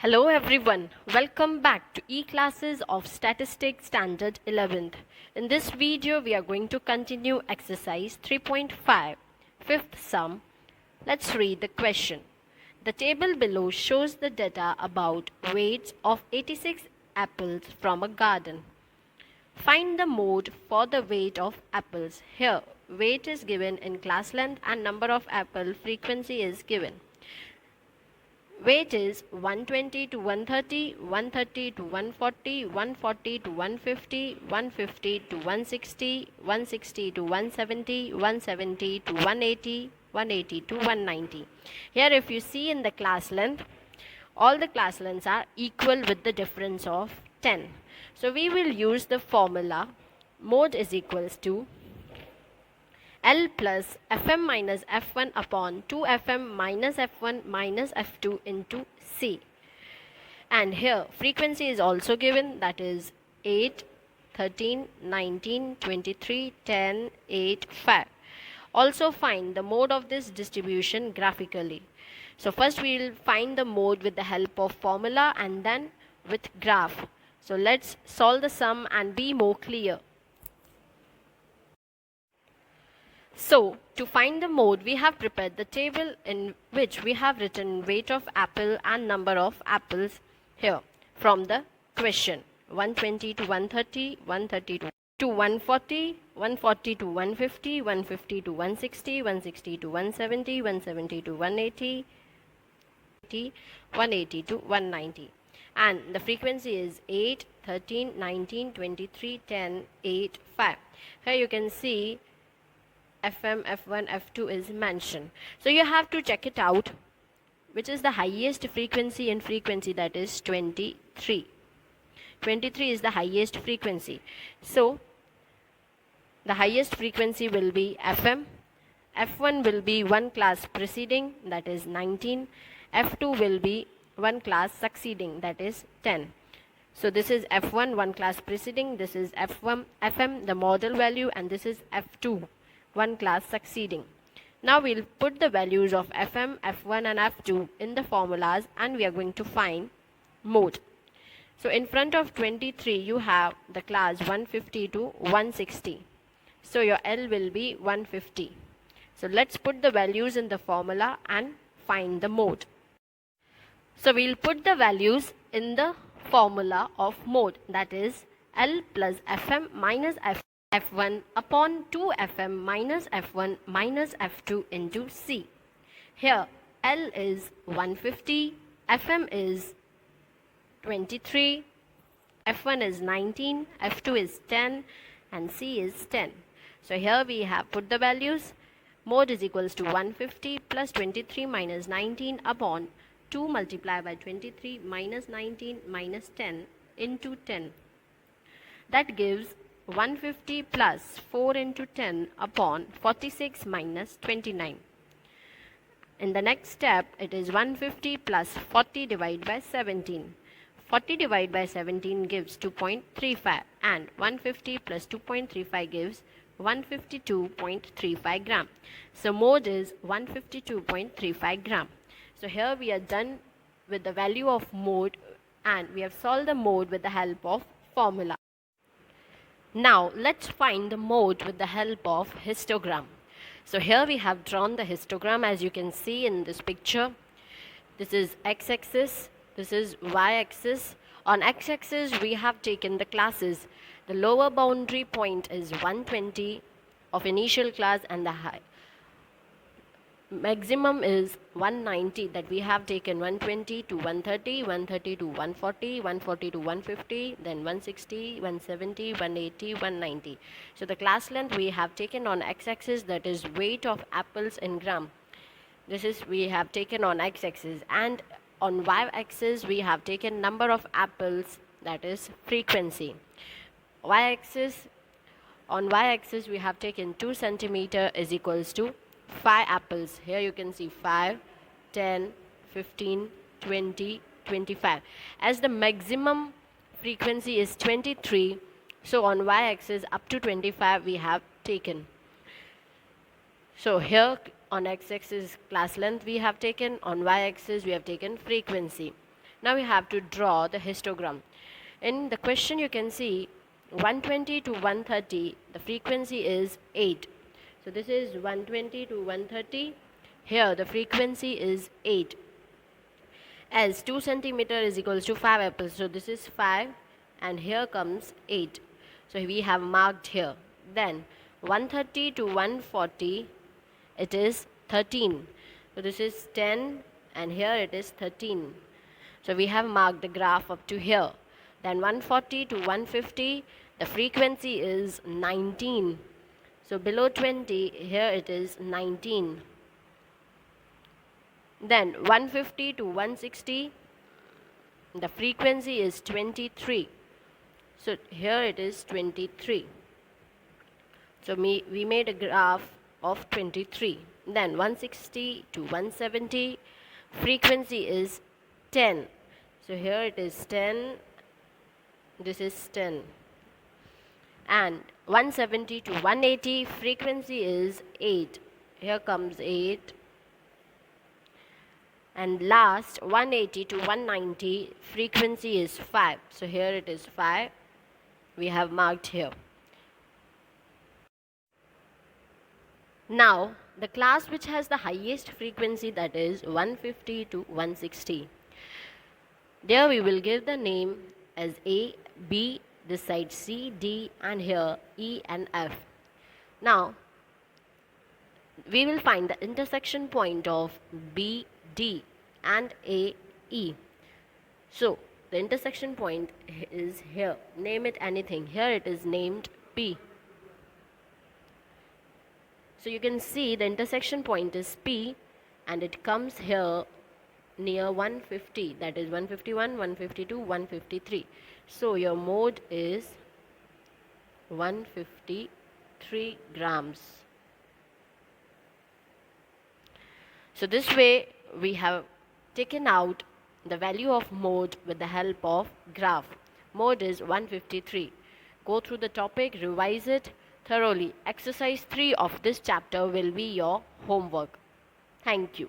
Hello everyone, welcome back to E-Classes of Statistics Standard 11th. In this video, we are going to continue exercise 3.5, fifth sum. Let's read the question. The table below shows the data about weights of 86 apples from a garden. Find the mode for the weight of apples. Here, weight is given in class length and number of apple frequency is given. Weight is 120 to 130, 130 to 140, 140 to 150, 150 to 160, 160 to 170, 170 to 180, 180 to 190. Here if you see in the class length, all the class lengths are equal with the difference of 10. So we will use the formula mode is equals to L plus Fm minus F1 upon 2Fm minus F1 minus F2 into C. And here frequency is also given, that is 8, 13, 19, 23, 10, 8, 5. Also find the mode of this distribution graphically. So first we will find the mode with the help of formula and then with graph. So let's solve the sum and be more clear. So, to find the mode, we have prepared the table in which we have written weight of apple and number of apples here from the question. 120 to 130, 130 to 140, 140 to 150, 150 to 160, 160 to 170, 170 to 180, 180 to 190. And the frequency is 8, 13, 19, 23, 10, 8, 5. Here you can see Fm, F1, F2 is mentioned. So you have to check it out, which is the highest frequency in frequency, that is 23. 23 is the highest frequency. So the highest frequency will be Fm. F1 will be one class preceding, that is 19. F2 will be one class succeeding, that is 10. So this is F1, one class preceding, this is F1, Fm, the model value, and this is F2, one class succeeding. Now we'll put the values of Fm, F1 and F2 in the formulas and we are going to find mode. So in front of 23 you have the class 150 to 160. So your L will be 150. So let's put the values in the formula and find the mode. So we'll put the values in the formula of mode, that is L plus Fm minus F1 upon 2Fm minus F1 minus F2 into C. Here L is 150, Fm is 23, F1 is 19, F2 is 10 and C is 10. So here we have put the values. Mode is equals to 150 plus 23 minus 19 upon 2 multiplied by 23 minus 19 minus 10 into 10. That gives 150 plus 4 into 10 upon 46 minus 29. In the next step, it is 150 plus 40 divided by 17. 40 divided by 17 gives 2.35 and 150 plus 2.35 gives 152.35 gram. So mode is 152.35 gram. So here we are done with the value of mode and we have solved the mode with the help of formula. Now let's find the mode with the help of histogram. So here we have drawn the histogram as you can see in this picture. This is x-axis, this is y-axis. On x-axis we have taken the classes. The lower boundary point is 120 of initial class and the maximum is 190, that we have taken 120 to 130, 130 to 140, 140 to 150, then 160, 170, 180, 190. So the class length we have taken on x-axis, that is weight of apples in gram. This is we have taken on x-axis, and on y-axis we have taken number of apples, that is frequency. Y-axis, on y-axis we have taken 2 centimeter is equals to 5 apples. Here you can see 5, 10, 15, 20, 25. As the maximum frequency is 23, so on y-axis up to 25 we have taken. So here on x-axis class length we have taken, on y-axis we have taken frequency. Now we have to draw the histogram. In the question you can see 120 to 130, the frequency is 8. So this is 120 to 130. Here the frequency is 8. As 2 centimeter is equals to 5 apples. So this is 5 and here comes 8. So we have marked here. Then 130 to 140, it is 13. So this is 10 and here it is 13. So we have marked the graph up to here. Then 140 to 150, the frequency is 19. So below 20, here it is 19. Then 150 to 160, the frequency is 23. So here it is 23. So we made a graph of 23. Then 160 to 170, frequency is 10. So here it is 10. This is 10. And 170 to 180, frequency is 8. Here comes 8. And last 180 to 190, frequency is 5. So here it is 5. We have marked here. Now the class which has the highest frequency, that is 150 to 160. There we will give the name as A, B, this side C, D, and here E and F. Now we will find the intersection point of B, D and A, E. So the intersection point is here. Name it anything. Here it is named P. So you can see the intersection point is P and it comes here near 150, that is 151, 152, 153. So your mode is 153 grams. So this way we have taken out the value of mode with the help of graph. Mode is 153. Go through the topic, revise it thoroughly. Exercise 3 of this chapter will be your homework. Thank you.